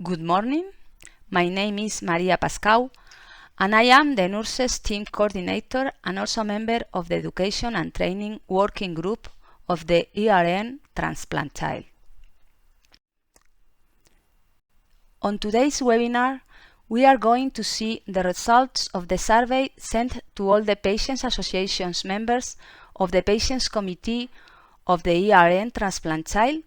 Good morning, my name is Maria Pascau and I am the Nurses Team Coordinator and also member of the Education and Training Working Group of the ERN Transplant Child. On today's webinar, we are going to see the results of the survey sent to all the Patients Associations members of the Patients Committee of the ERN Transplant Child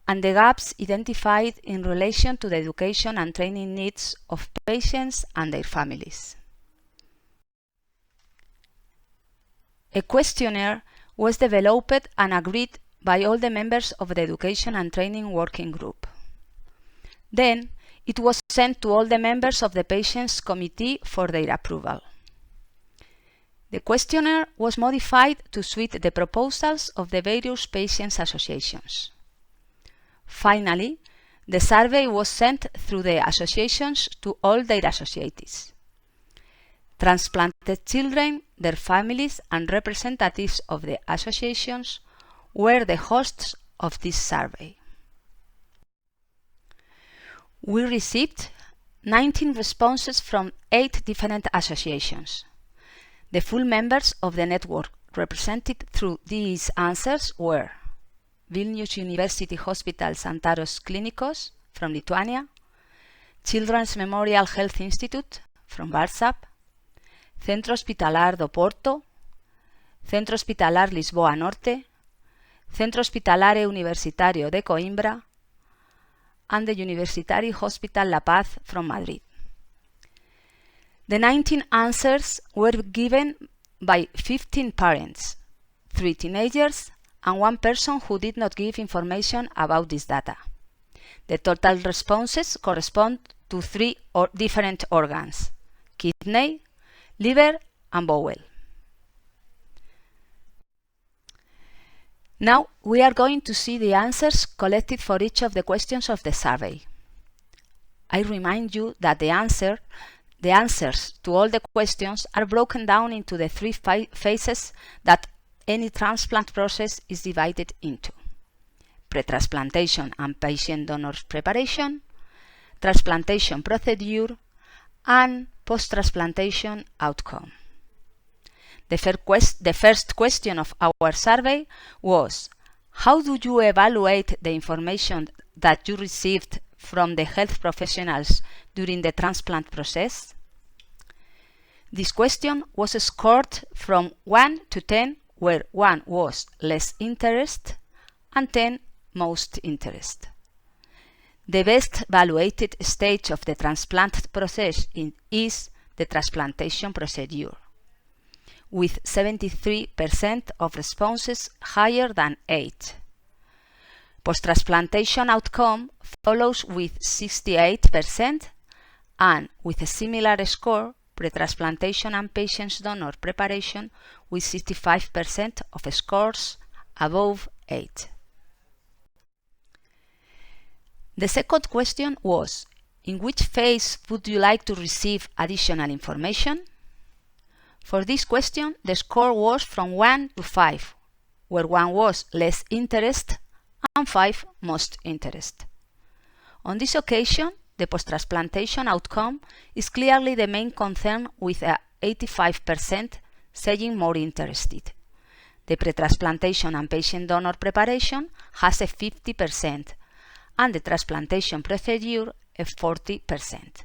and the gaps identified in relation to the education and training needs of patients and their families. A questionnaire was developed and agreed by all the members of the Education and Training Working Group. Then, it was sent to all the members of the Patients Committee for their approval. The questionnaire was modified to suit the proposals of the various patients' associations. Finally, the survey was sent through the associations to all their associates. Transplanted children, their families, and representatives of the associations were the hosts of this survey. We received 19 responses from 8 different associations. The full members of the network represented through these answers were Vilnius University Hospital Santaros Klinikos from Lithuania, Children's Memorial Health Institute from Varsab, Centro Hospitalar do Porto, Centro Hospitalar Lisboa Norte, Centro Hospitalario Universitario de Coimbra, and the University Hospital La Paz from Madrid. The 19 answers were given by 15 parents, 3 teenagers, and 1 person who did not give information about this data. The total responses correspond to 3 different organs: kidney, liver, and bowel. Now we are going to see the answers collected for each of the questions of the survey. I remind you that the answers to all the questions are broken down into the 3 phases that any transplant process is divided into: pre-transplantation and patient donor preparation, transplantation procedure, and post-transplantation outcome. The first question of our survey was: how do you evaluate the information that you received from the health professionals during the transplant process? This question was scored from 1 to 10, where 1 was less interest and 10 most interest. The best evaluated stage of the transplant process is the transplantation procedure, with 73% of responses higher than 8. Post-transplantation outcome follows with 68%, and with a similar score, pre-transplantation and patient donor preparation with 65% of scores above 8. The second question was: in which phase would you like to receive additional information? For this question, the score was from 1 to 5, where 1 was less interest and 5 most interest. On this occasion, the post-transplantation outcome is clearly the main concern, with 85% saying more interested. The pre-transplantation and patient donor preparation has a 50%, and the transplantation procedure a 40%.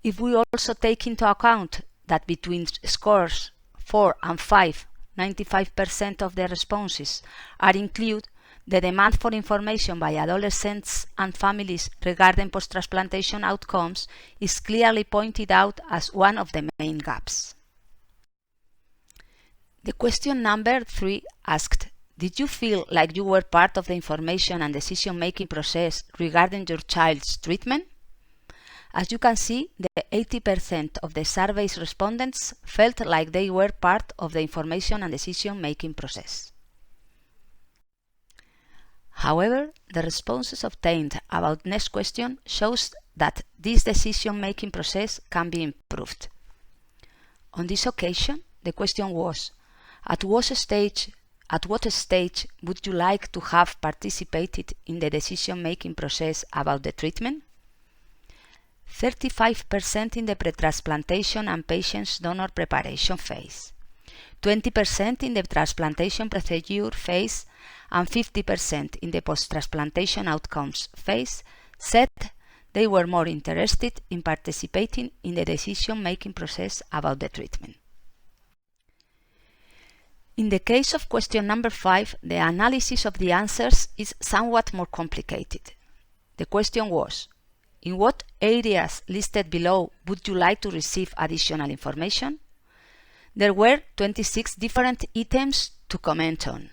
If we also take into account that between scores 4 and 5, 95% of the responses are included, the demand for information by adolescents and families regarding post-transplantation outcomes is clearly pointed out as one of the main gaps. The question number 3 asked: did you feel like you were part of the information and decision-making process regarding your child's treatment? As you can see, the 80% of the survey's respondents felt like they were part of the information and decision-making process. However, the responses obtained about next question shows that this decision-making process can be improved. On this occasion, the question was: at what stage would you like to have participated in the decision-making process about the treatment? 35% in the pre-transplantation and patient's donor preparation phase, 20% in the transplantation procedure phase, and 50% in the post-transplantation outcomes phase said they were more interested in participating in the decision-making process about the treatment. In the case of question number 5, the analysis of the answers is somewhat more complicated. The question was, in what areas listed below would you like to receive additional information? There were 26 different items to comment on.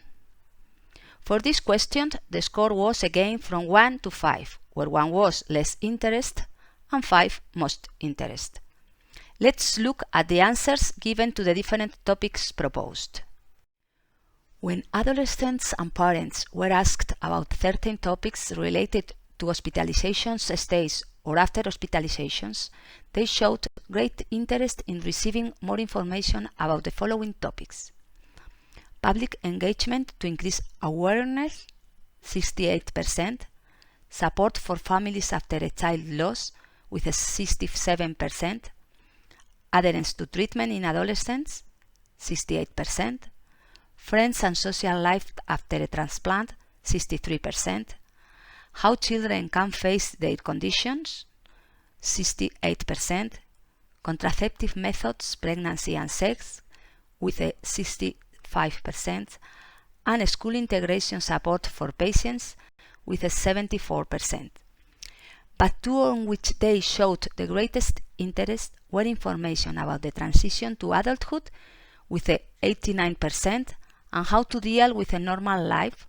For this question, the score was again from 1 to 5, where 1 was less interest and 5 most interest. Let's look at the answers given to the different topics proposed. When adolescents and parents were asked about certain topics related to hospitalizations stays or after hospitalizations, they showed great interest in receiving more information about the following topics: public engagement to increase awareness, 68%, support for families after a child loss, with a 67%, adherence to treatment in adolescents, 68%, friends and social life after a transplant, 63%, how children can face their conditions, 68%, contraceptive methods, pregnancy and sex, with a 65%, and school integration support for patients, with a 74%. But two on which they showed the greatest interest were information about the transition to adulthood, with a 89%, and how to deal with a normal life,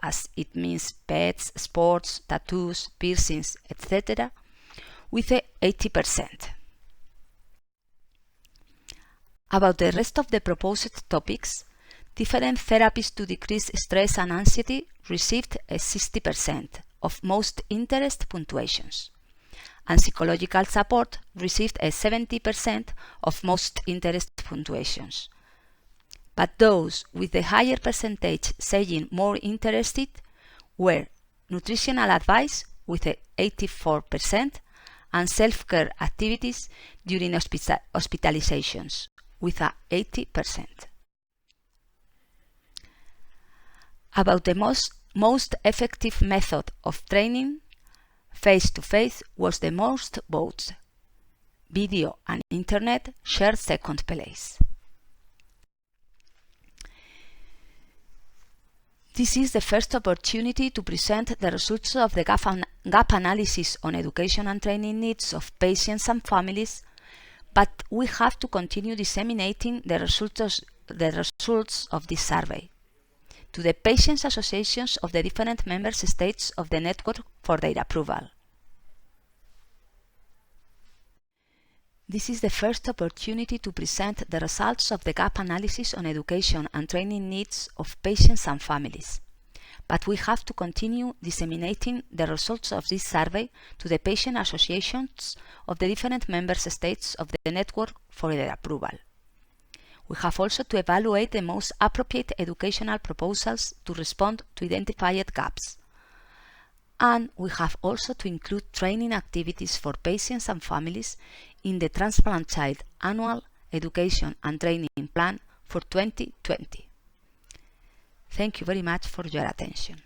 as it means pets, sports, tattoos, piercings, etc., with a 80%. About the rest of the proposed topics, different therapies to decrease stress and anxiety received a 60% of most interest punctuations, and psychological support received a 70% of most interest punctuations. But those with the higher percentage saying more interested were nutritional advice with a 84% and self-care activities during hospitalizations with a 80%. About the most effective method of training, face-to-face was the most votes. Video and internet shared second place. This is the first opportunity to present the results of the gap analysis on education and training needs of patients and families, but we have to continue disseminating the results of this survey to the patients' associations of the different member states of the network for their approval. This is the first opportunity to present the results of the gap analysis on education and training needs of patients and families, but we have to continue disseminating the results of this survey to the patient associations of the different member states of the network for their approval. We have also to evaluate the most appropriate educational proposals to respond to identified gaps. And we have also to include training activities for patients and families in the Transplant Child Annual Education and Training Plan for 2020. Thank you very much for your attention.